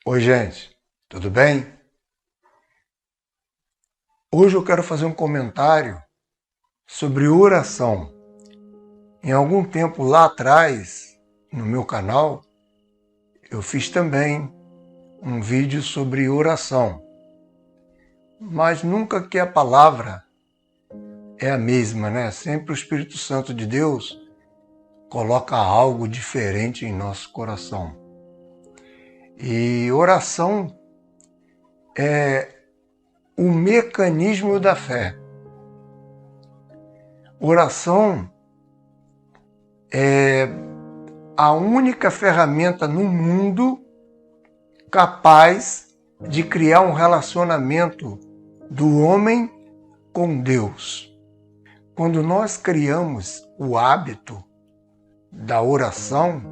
Oi, gente, tudo bem? Hoje eu quero fazer um comentário sobre oração. Em algum tempo lá atrás, no meu canal, eu fiz também um vídeo sobre oração, mas nunca que a palavra é a mesma, né? Sempre o Espírito Santo de Deus coloca algo diferente em nosso coração. E oração é o mecanismo da fé. Oração é a única ferramenta no mundo capaz de criar um relacionamento do homem com Deus. Quando nós criamos o hábito da oração,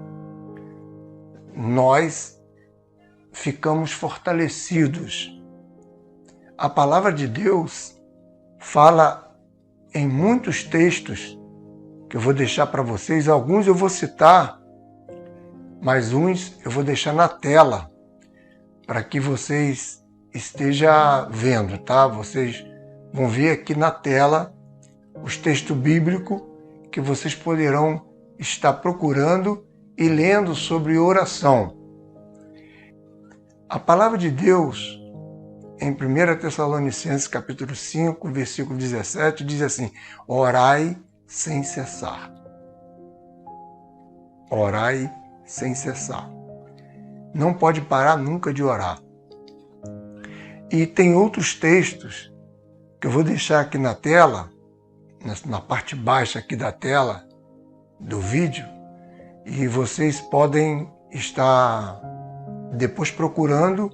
nós ficamos fortalecidos. A palavra de Deus fala em muitos textos que eu vou deixar para vocês. Alguns eu vou citar, mas uns eu vou deixar na tela para que vocês estejam vendo, tá? Vocês vão ver aqui na tela os textos bíblicos que vocês poderão estar procurando e lendo sobre oração. A palavra de Deus, em 1 Tessalonicenses capítulo 5, versículo 17, diz assim: orai sem cessar. Orai sem cessar. Não pode parar nunca de orar. E tem outros textos que eu vou deixar aqui na tela, na parte baixa aqui da tela do vídeo, e vocês podem estar depois procurando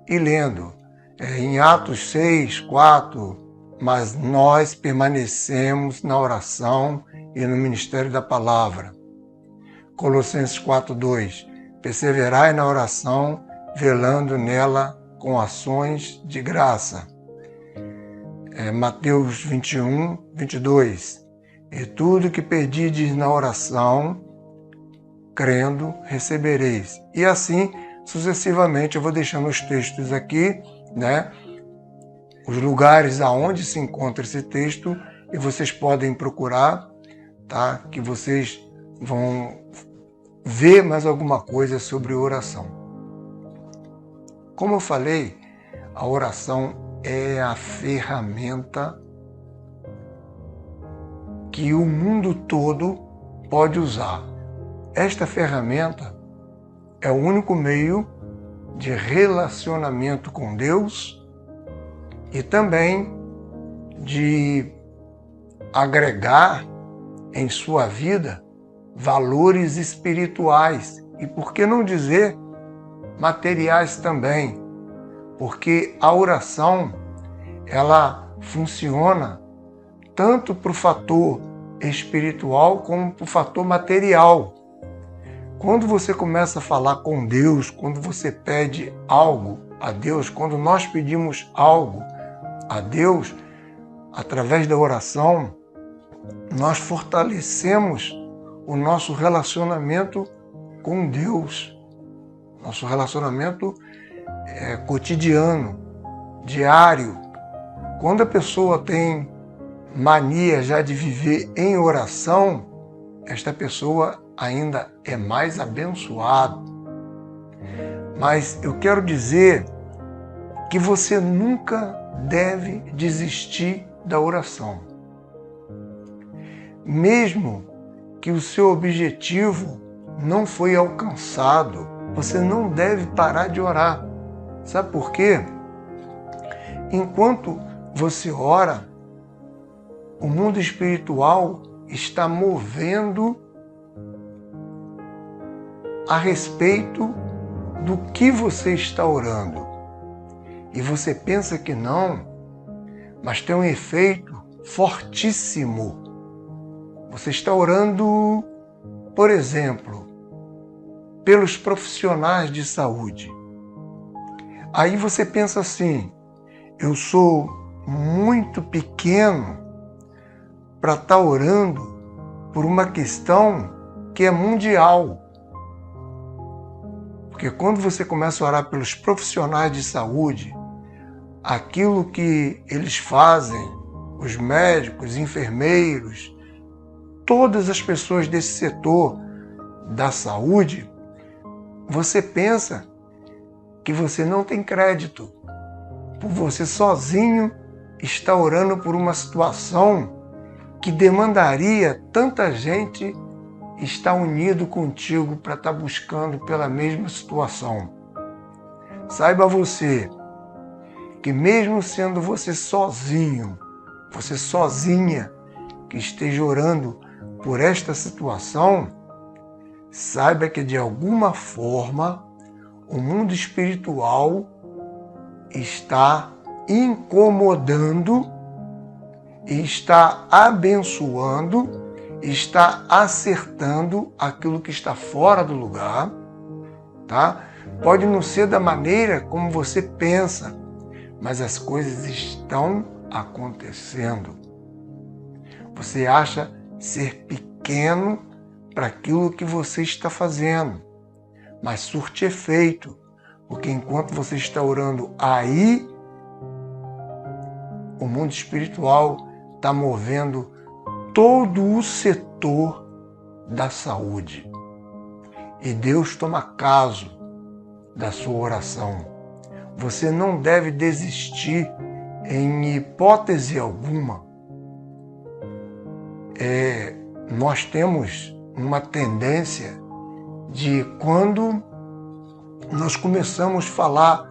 e lendo. Em Atos 6, 4, mas nós permanecemos na oração e no ministério da palavra. Colossenses 4, 2, perseverai na oração, velando nela com ações de graça. Mateus 21, 22, e tudo que pedides na oração, crendo, recebereis. E assim, sucessivamente, eu vou deixando os textos aqui, né? Os lugares aonde se encontra esse texto, e vocês podem procurar, tá? Que vocês vão ver mais alguma coisa sobre oração. Como eu falei, a oração é a ferramenta que o mundo todo pode usar. Esta ferramenta é o único meio de relacionamento com Deus e também de agregar em sua vida valores espirituais e, por que não dizer, materiais também, porque a oração ela funciona tanto para o fator espiritual como para o fator material. Quando você começa a falar com Deus, quando você pede algo a Deus, quando nós pedimos algo a Deus, através da oração, nós fortalecemos o nosso relacionamento com Deus, nosso relacionamento cotidiano, diário. Quando a pessoa tem mania já de viver em oração, esta pessoa ainda é mais abençoada. Mas eu quero dizer que você nunca deve desistir da oração. Mesmo que o seu objetivo não foi alcançado, você não deve parar de orar. Sabe por quê? Enquanto você ora, o mundo espiritual está movendo a respeito do que você está orando. E você pensa que não, mas tem um efeito fortíssimo. Você está orando, por exemplo, pelos profissionais de saúde. Aí você pensa assim: eu sou muito pequeno para estar orando por uma questão que é mundial. Porque quando você começa a orar pelos profissionais de saúde, aquilo que eles fazem, os médicos, enfermeiros, todas as pessoas desse setor da saúde, você pensa que você não tem crédito, por você sozinho estar orando por uma situação que demandaria tanta gente estar unido contigo para estar buscando pela mesma situação. Saiba você que mesmo sendo você sozinho, você sozinha que esteja orando por esta situação, saiba que de alguma forma o mundo espiritual está incomodando, está abençoando, está acertando aquilo que está fora do lugar, tá? Pode não ser da maneira como você pensa, mas as coisas estão acontecendo. Você acha ser pequeno para aquilo que você está fazendo, mas surte efeito, porque enquanto você está orando aí, o mundo espiritual está movendo todo o setor da saúde. E Deus toma caso da sua oração. Você não deve desistir em hipótese alguma. Nós temos uma tendência de quando nós começamos a falar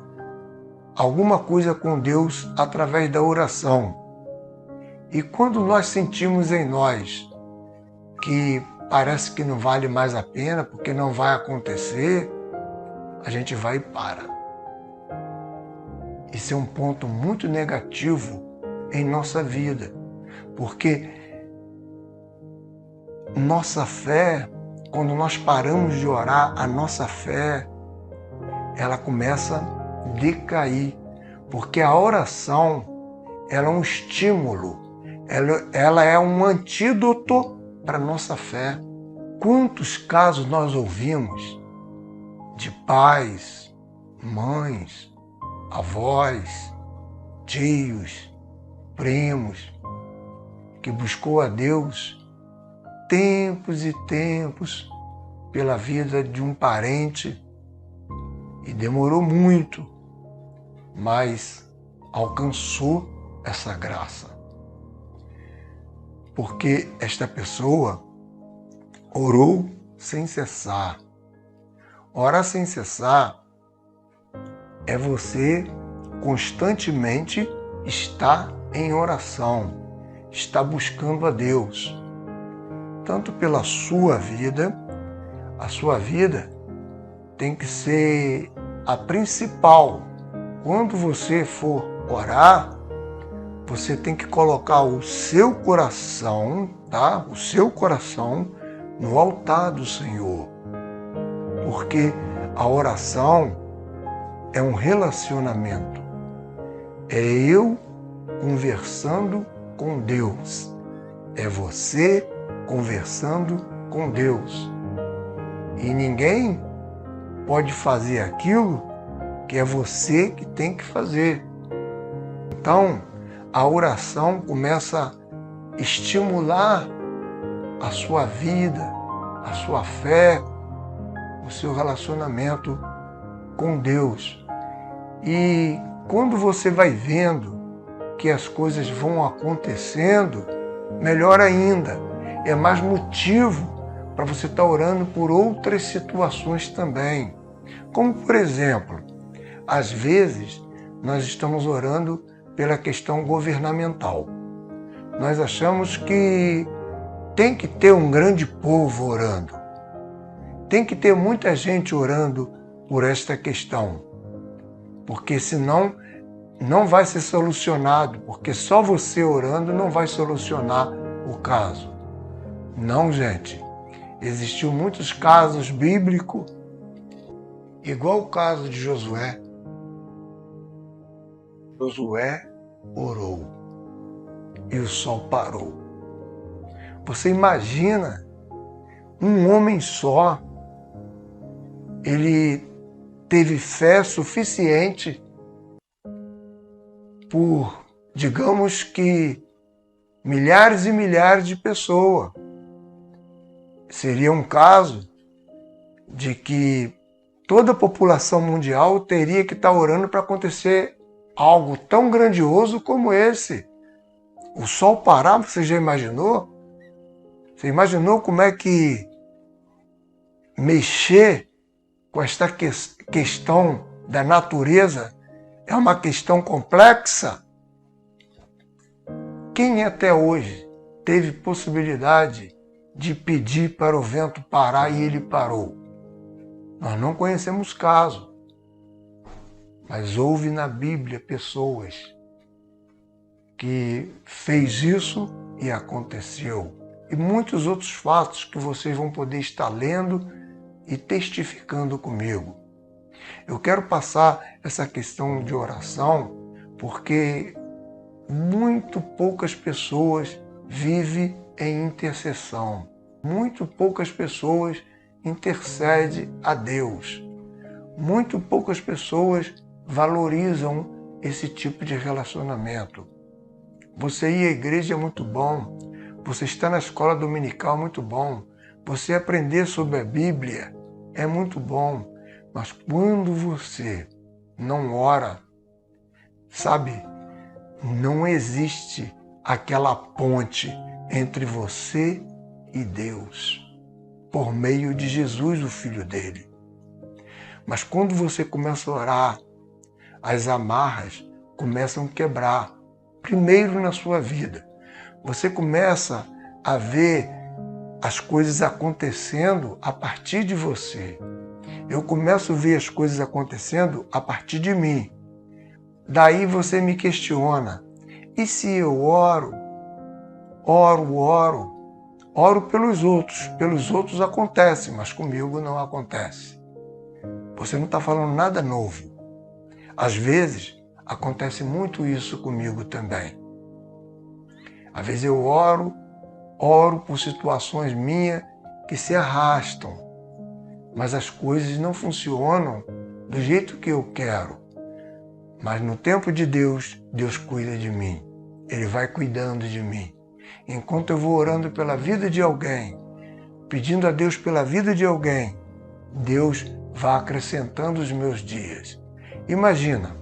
alguma coisa com Deus através da oração. E quando nós sentimos em nós que parece que não vale mais a pena, porque não vai acontecer, a gente vai e para. Isso é um ponto muito negativo em nossa vida, porque nossa fé, quando nós paramos de orar, a nossa fé, ela começa a decair, porque a oração, ela é um estímulo, ela é um antídoto para a nossa fé. Quantos casos nós ouvimos de pais, mães, avós, tios, primos, que buscou a Deus tempos e tempos pela vida de um parente e demorou muito, mas alcançou essa graça. Porque esta pessoa orou sem cessar. Orar sem cessar é você constantemente estar em oração, estar buscando a Deus. Tanto pela sua vida, a sua vida tem que ser a principal. Quando você for orar, você tem que colocar o seu coração, tá? O seu coração no altar do Senhor. Porque a oração é um relacionamento. É eu conversando com Deus. É você conversando com Deus. E ninguém pode fazer aquilo que é você que tem que fazer. Então, a oração começa a estimular a sua vida, a sua fé, o seu relacionamento com Deus. E quando você vai vendo que as coisas vão acontecendo, melhor ainda, é mais motivo para você estar orando por outras situações também. Como, por exemplo, às vezes nós estamos orando pela questão governamental. Nós achamos que tem que ter um grande povo orando. Tem que ter muita gente orando por esta questão. Porque senão não vai ser solucionado, porque só você orando não vai solucionar o caso. Não, gente. Existiu muitos casos bíblicos, igual o caso de Josué. Josué orou e o sol parou. Você imagina um homem só, ele teve fé suficiente por, digamos que, milhares e milhares de pessoas. Seria um caso de que toda a população mundial teria que estar orando para acontecer algo tão grandioso como esse. O sol parar, você já imaginou? Você imaginou como é que mexer com esta questão da natureza é uma questão complexa? Quem até hoje teve possibilidade de pedir para o vento parar e ele parou? Nós não conhecemos caso, mas houve na Bíblia pessoas que fez isso e aconteceu. E muitos outros fatos que vocês vão poder estar lendo e testificando comigo. Eu quero passar essa questão de oração porque muito poucas pessoas vivem em intercessão. Muito poucas pessoas intercedem a Deus. Muito poucas pessoas valorizam esse tipo de relacionamento. Você ir à igreja é muito bom. Você estar na escola dominical é muito bom. Você aprender sobre a Bíblia é muito bom. Mas quando você não ora, sabe, não existe aquela ponte entre você e Deus, por meio de Jesus, o Filho dele. Mas quando você começa a orar, as amarras começam a quebrar. Primeiro na sua vida. Você começa a ver as coisas acontecendo a partir de você. Eu começo a ver as coisas acontecendo a partir de mim. Daí você me questiona. E se eu oro pelos outros. Pelos outros acontece, mas comigo não acontece. Você não está falando nada novo. Às vezes, acontece muito isso comigo também. Às vezes eu oro por situações minhas que se arrastam, mas as coisas não funcionam do jeito que eu quero. Mas no tempo de Deus, Deus cuida de mim. Ele vai cuidando de mim. Enquanto eu vou orando pela vida de alguém, pedindo a Deus pela vida de alguém, Deus vai acrescentando os meus dias. Imagina,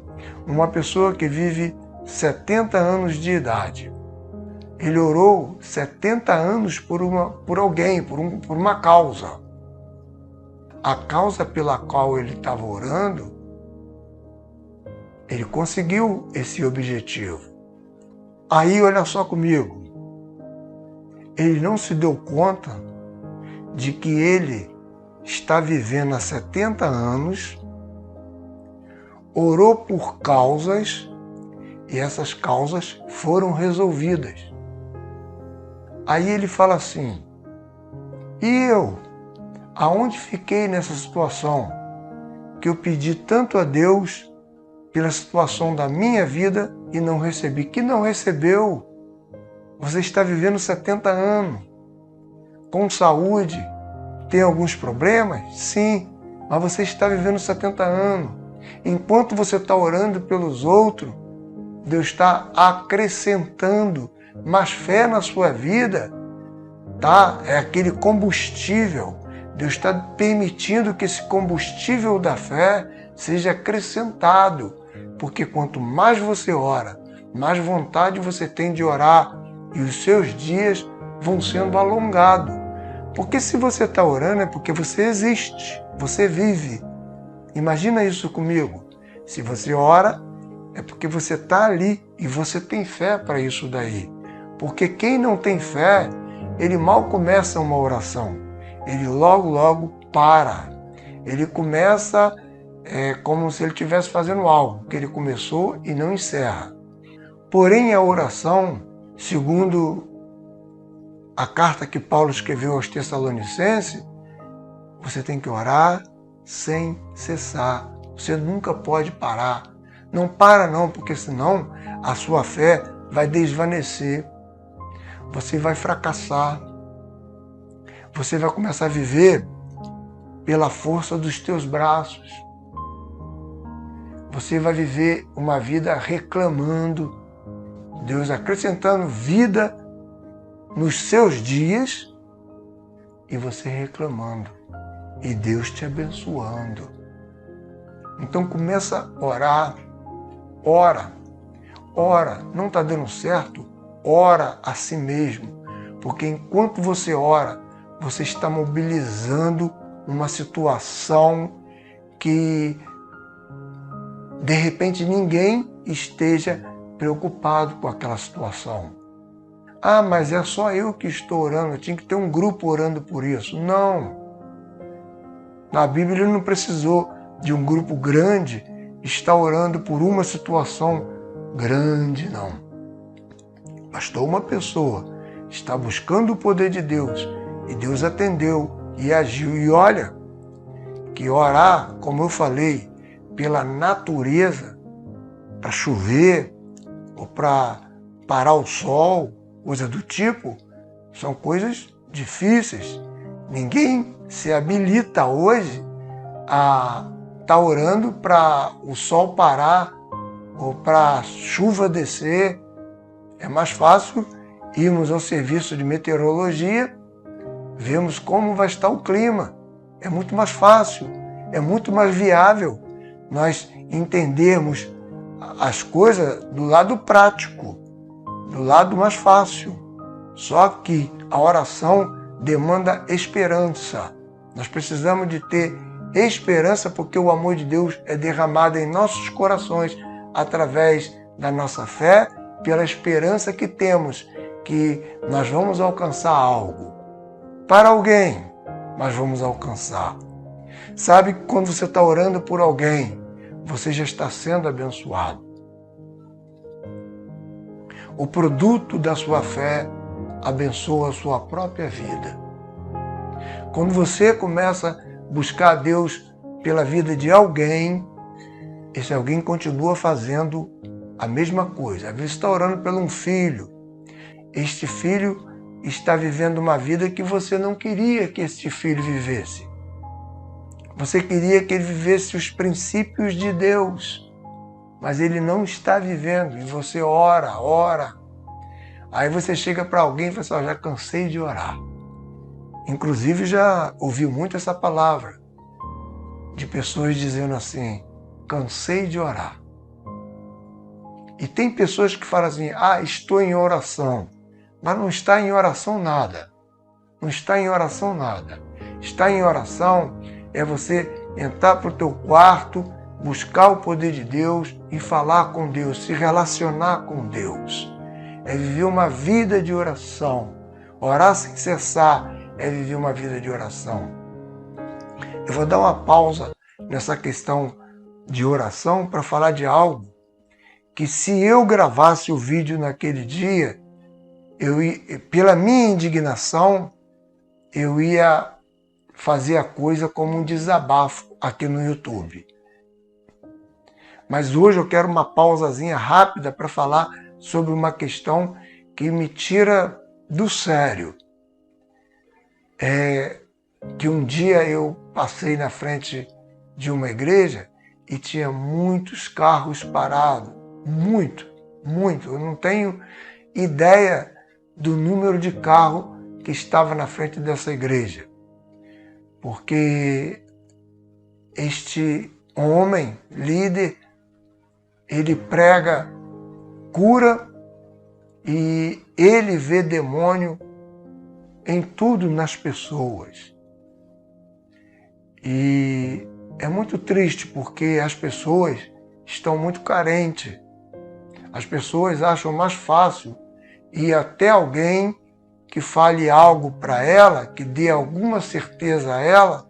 uma pessoa que vive 70 anos de idade. Ele orou 70 anos por alguém, por uma causa. A causa pela qual ele estava orando, ele conseguiu esse objetivo. Aí, olha só comigo, ele não se deu conta de que ele está vivendo há 70 anos, orou por causas e essas causas foram resolvidas. Aí ele fala assim, e eu, aonde fiquei nessa situação que eu pedi tanto a Deus pela situação da minha vida e não recebi? Que não recebeu? Você está vivendo 70 anos, com saúde, tem alguns problemas? Sim, mas você está vivendo 70 anos. Enquanto você está orando pelos outros, Deus está acrescentando mais fé na sua vida, tá? É aquele combustível. Deus está permitindo que esse combustível da fé seja acrescentado, porque quanto mais você ora, mais vontade você tem de orar e os seus dias vão sendo alongados. Porque se você está orando é porque você existe, você vive. Imagina isso comigo. Se você ora, é porque você está ali e você tem fé para isso daí. Porque quem não tem fé, ele mal começa uma oração. Ele logo para. Ele começa como se ele estivesse fazendo algo que ele começou e não encerra. Porém, a oração, segundo a carta que Paulo escreveu aos Tessalonicenses, você tem que orar sem cessar. Você nunca pode parar. Não para não, porque senão a sua fé vai desvanecer. Você vai fracassar. Você vai começar a viver pela força dos teus braços. você vai viver uma vida reclamando, Deus acrescentando vida nos seus dias e você reclamando e Deus te abençoando. Então começa a orar, ora, não está dando certo, ora a si mesmo, porque enquanto você ora, você está mobilizando uma situação que de repente ninguém esteja preocupado com aquela situação. Ah, mas é só eu que estou orando, eu tinha que ter um grupo orando por isso. Não. Na Bíblia ele não precisou de um grupo grande estar orando por uma situação grande, não. Bastou uma pessoa estar buscando o poder de Deus e Deus atendeu e agiu. E olha, que orar, como eu falei, pela natureza, para chover ou para parar o sol, coisa do tipo, são coisas difíceis. Ninguém se habilita hoje a estar orando para o sol parar ou para a chuva descer. É mais fácil irmos ao serviço de meteorologia, vemos como vai estar o clima. É muito mais fácil, é muito mais viável nós entendermos as coisas do lado prático, do lado mais fácil. Só que a oração demanda esperança. Nós precisamos de ter esperança porque o amor de Deus é derramado em nossos corações através da nossa fé, pela esperança que temos que nós vamos alcançar algo. Para alguém, mas vamos alcançar. Sabe que quando você está orando por alguém, você já está sendo abençoado. O produto da sua fé abençoa a sua própria vida. Quando você começa a buscar a Deus pela vida de alguém, esse alguém continua fazendo a mesma coisa. Às vezes está orando por um filho. Este filho está vivendo uma vida que você não queria que este filho vivesse. Você queria que ele vivesse os princípios de Deus, mas ele não está vivendo. E você ora. Aí você chega para alguém e fala assim, já cansei de orar. Inclusive já ouvi muito essa palavra de pessoas dizendo assim, cansei de orar. E tem pessoas que falam assim, estou em oração. Mas não está em oração nada. Não está em oração nada. Estar em oração é você entrar para o teu quarto, buscar o poder de Deus e falar com Deus, se relacionar com Deus. É viver uma vida de oração. Orar sem cessar é viver uma vida de oração. Eu vou dar uma pausa nessa questão de oração para falar de algo que se eu gravasse o vídeo naquele dia, pela minha indignação, eu ia fazer a coisa como um desabafo aqui no YouTube. Mas hoje eu quero uma pausazinha rápida para falar sobre uma questão que me tira do sério. Que um dia eu passei na frente de uma igreja e tinha muitos carros parados. Muito. Eu não tenho ideia do número de carro que estava na frente dessa igreja. Porque este homem, líder, ele prega cura e ele vê demônio em tudo nas pessoas. E é muito triste porque as pessoas estão muito carentes. As pessoas acham mais fácil ir até alguém que fale algo para ela, que dê alguma certeza a ela,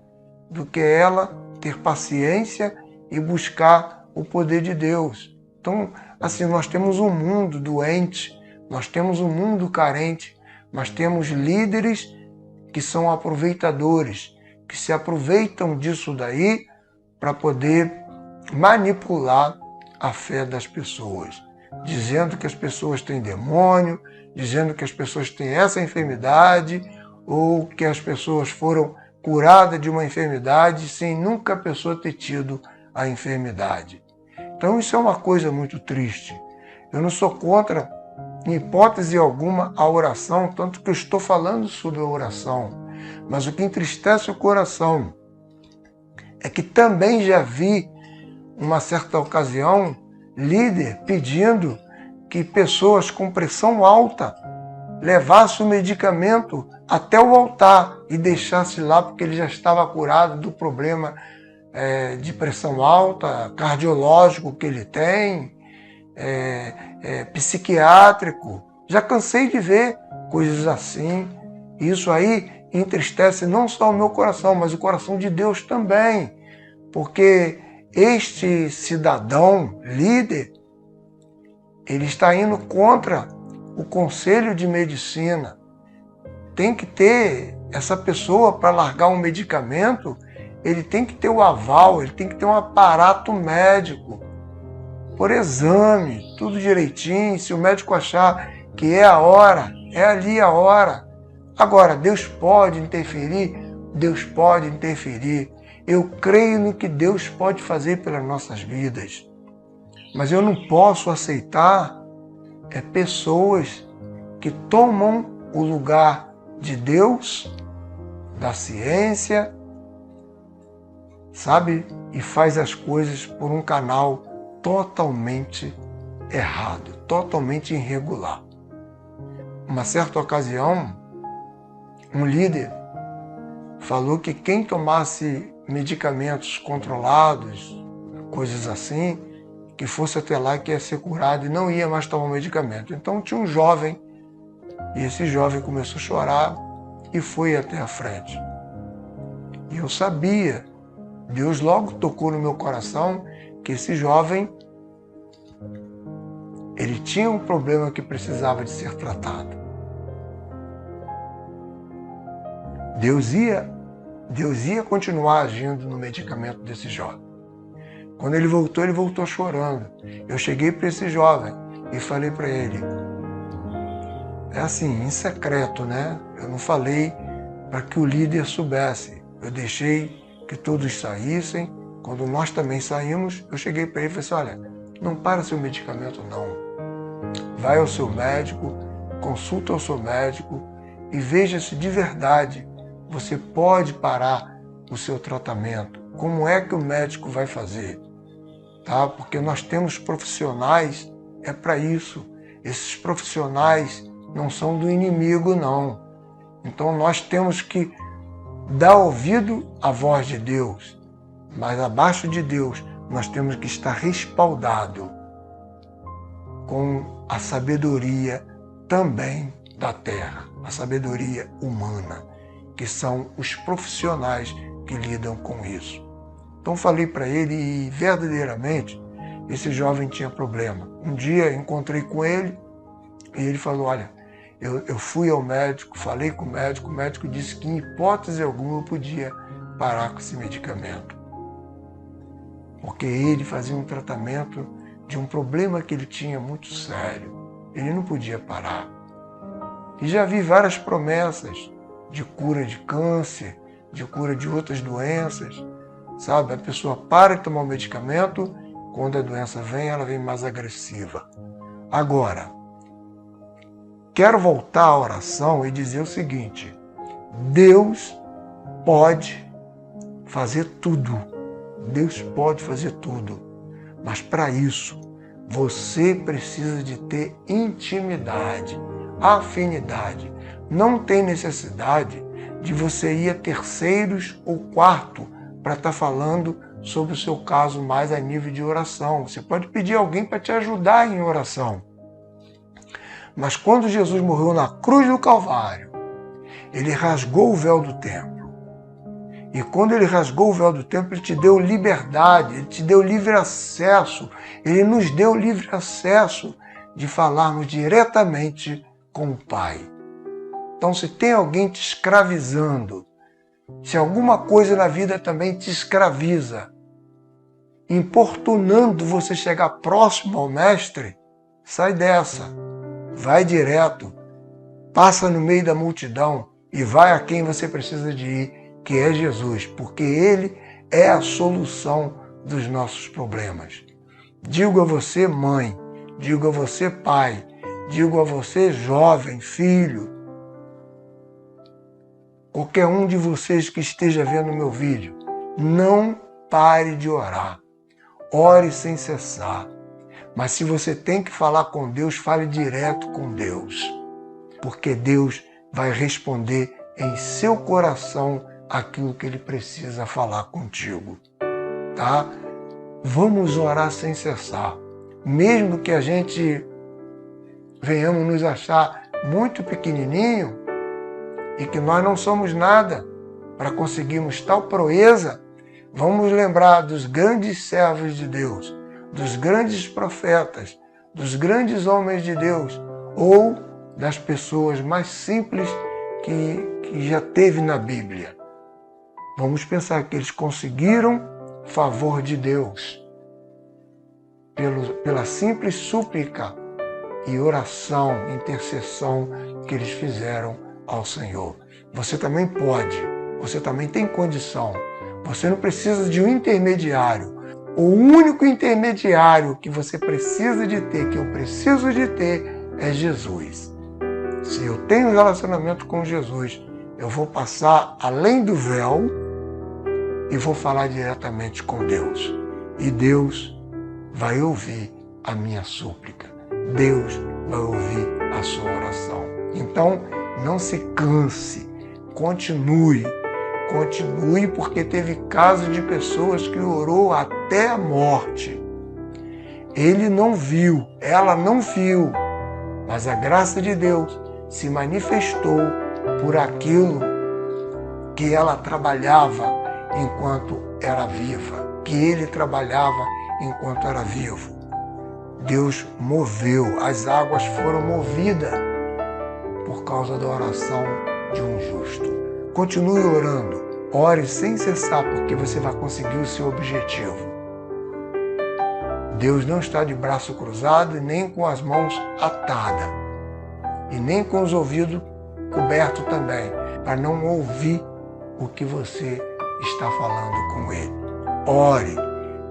do que ela ter paciência e buscar o poder de Deus. Então, assim, nós temos um mundo doente, nós temos um mundo carente, nós temos líderes que são aproveitadores, que se aproveitam disso daí para poder manipular a fé das pessoas, dizendo que as pessoas têm demônio, dizendo que as pessoas têm essa enfermidade ou que as pessoas foram curadas de uma enfermidade sem nunca a pessoa ter tido a enfermidade. Então isso é uma coisa muito triste. Eu não sou contra, em hipótese alguma, a oração, tanto que eu estou falando sobre a oração. Mas o que entristece o coração é que também já vi, uma certa ocasião, líder pedindo que pessoas com pressão alta levassem o medicamento até o altar e deixasse lá porque ele já estava curado do problema de pressão alta, cardiológico que ele tem, psiquiátrico. Já cansei de ver coisas assim. Isso aí entristece não só o meu coração, mas o coração de Deus também. Porque este cidadão, líder, ele está indo contra o Conselho de Medicina. Tem que ter essa pessoa para largar um medicamento, ele tem que ter o aval, ele tem que ter um aparato médico, por exame, tudo direitinho. Se o médico achar que é a hora, é ali a hora. Agora, Deus pode interferir? Deus pode interferir. Eu creio no que Deus pode fazer pelas nossas vidas. Mas eu não posso aceitar pessoas que tomam o lugar de Deus, da ciência, sabe? E faz as coisas por um canal totalmente errado, totalmente irregular. Uma certa ocasião, um líder falou que quem tomasse medicamentos controlados, coisas assim, que fosse até lá que ia ser curado e não ia mais tomar o medicamento. Então tinha um jovem, e esse jovem começou a chorar e foi até a frente. E eu sabia, Deus logo tocou no meu coração que esse jovem, ele tinha um problema que precisava de ser tratado. Deus ia continuar agindo no medicamento desse jovem. Quando ele voltou chorando. Eu cheguei para esse jovem e falei para ele, é assim, em secreto, né? Eu não falei para que o líder soubesse. Eu deixei que todos saíssem. Quando nós também saímos, eu cheguei para ele e falei assim, olha, não para seu medicamento não. Vai ao seu médico, consulta o seu médico e veja se de verdade você pode parar o seu tratamento. Como é que o médico vai fazer? Tá? Porque nós temos profissionais, é para isso. Esses profissionais não são do inimigo, não. Então nós temos que dar ouvido à voz de Deus, mas abaixo de Deus nós temos que estar respaldado com a sabedoria também da terra, a sabedoria humana, que são os profissionais que lidam com isso. Então falei para ele e verdadeiramente esse jovem tinha problema. Um dia encontrei com ele e ele falou, olha, eu fui ao médico, falei com o médico disse que em hipótese alguma eu podia parar com esse medicamento. Porque ele fazia um tratamento de um problema que ele tinha muito sério. Ele não podia parar. E já vi várias promessas de cura de câncer, de cura de outras doenças, sabe? A pessoa para de tomar o medicamento, quando a doença vem, ela vem mais agressiva. Agora, quero voltar à oração e dizer o seguinte, Deus pode fazer tudo. Deus pode fazer tudo. Mas para isso, você precisa de ter intimidade, afinidade. Não tem necessidade de você ir a terceiros ou quarto para estar falando sobre o seu caso mais a nível de oração. Você pode pedir alguém para te ajudar em oração. Mas quando Jesus morreu na cruz do Calvário, ele rasgou o véu do templo. E quando ele rasgou o véu do templo, ele te deu liberdade, ele te deu livre acesso, ele nos deu livre acesso de falarmos diretamente com o Pai. Então, se tem alguém te escravizando, se alguma coisa na vida também te escraviza, importunando você chegar próximo ao Mestre, sai dessa, vai direto, passa no meio da multidão e vai a quem você precisa de ir, que é Jesus, porque Ele é a solução dos nossos problemas. Digo a você, mãe, digo a você, pai, digo a você, jovem, filho, qualquer um de vocês que esteja vendo meu vídeo, não pare de orar. Ore sem cessar. Mas se você tem que falar com Deus, fale direto com Deus. Porque Deus vai responder em seu coração aquilo que Ele precisa falar contigo. Tá? Vamos orar sem cessar. Mesmo que a gente venhamos nos achar muito pequenininho e que nós não somos nada para conseguirmos tal proeza, vamos lembrar dos grandes servos de Deus, dos grandes profetas, dos grandes homens de Deus ou das pessoas mais simples que já teve na Bíblia. Vamos pensar que eles conseguiram favor de Deus pela simples súplica e oração, intercessão que eles fizeram ao Senhor. Você também pode, você também tem condição. Você não precisa de um intermediário. O único intermediário que você precisa de ter, que eu preciso de ter, é Jesus. Se eu tenho um relacionamento com Jesus, eu vou passar além do véu e vou falar diretamente com Deus. E Deus vai ouvir a minha súplica. Deus vai ouvir a sua oração. Então, não se canse. Continue, porque teve casos de pessoas que orou até a morte. Ele não viu, ela não viu, mas a graça de Deus se manifestou por aquilo que ela trabalhava enquanto era viva, que ele trabalhava enquanto era vivo. Deus moveu, as águas foram movidas por causa da oração de um justo. Continue orando, ore sem cessar, porque você vai conseguir o seu objetivo. Deus não está de braço cruzado e nem com as mãos atadas, e nem com os ouvidos cobertos também, para não ouvir o que você está falando com Ele. Ore,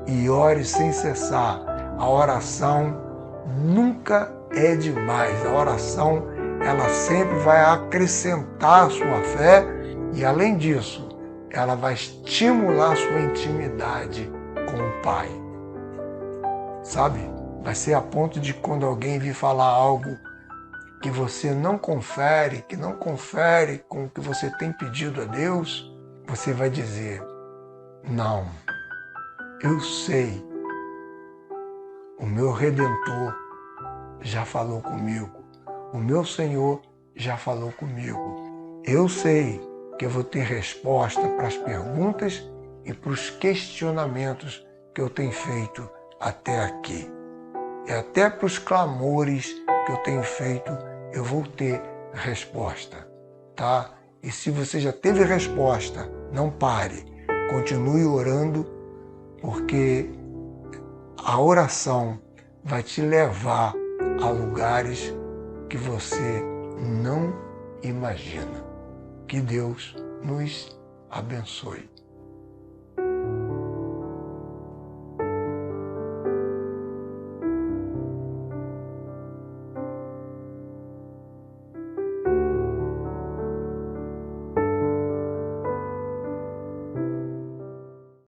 e ore sem cessar. A oração nunca é demais. A oração, ela sempre vai acrescentar a sua fé e, além disso, ela vai estimular a sua intimidade com o Pai. Sabe? Vai ser a ponto de quando alguém vir falar algo que você não confere, que não confere com o que você tem pedido a Deus, você vai dizer: não, eu sei, o meu Redentor já falou comigo, o meu Senhor já falou comigo. Eu sei que eu vou ter resposta para as perguntas e para os questionamentos que eu tenho feito até aqui. E até para os clamores que eu tenho feito, eu vou ter resposta, tá? E se você já teve resposta, não pare, continue orando, porque a oração vai te levar a lugares que você não imagina. Que Deus nos abençoe.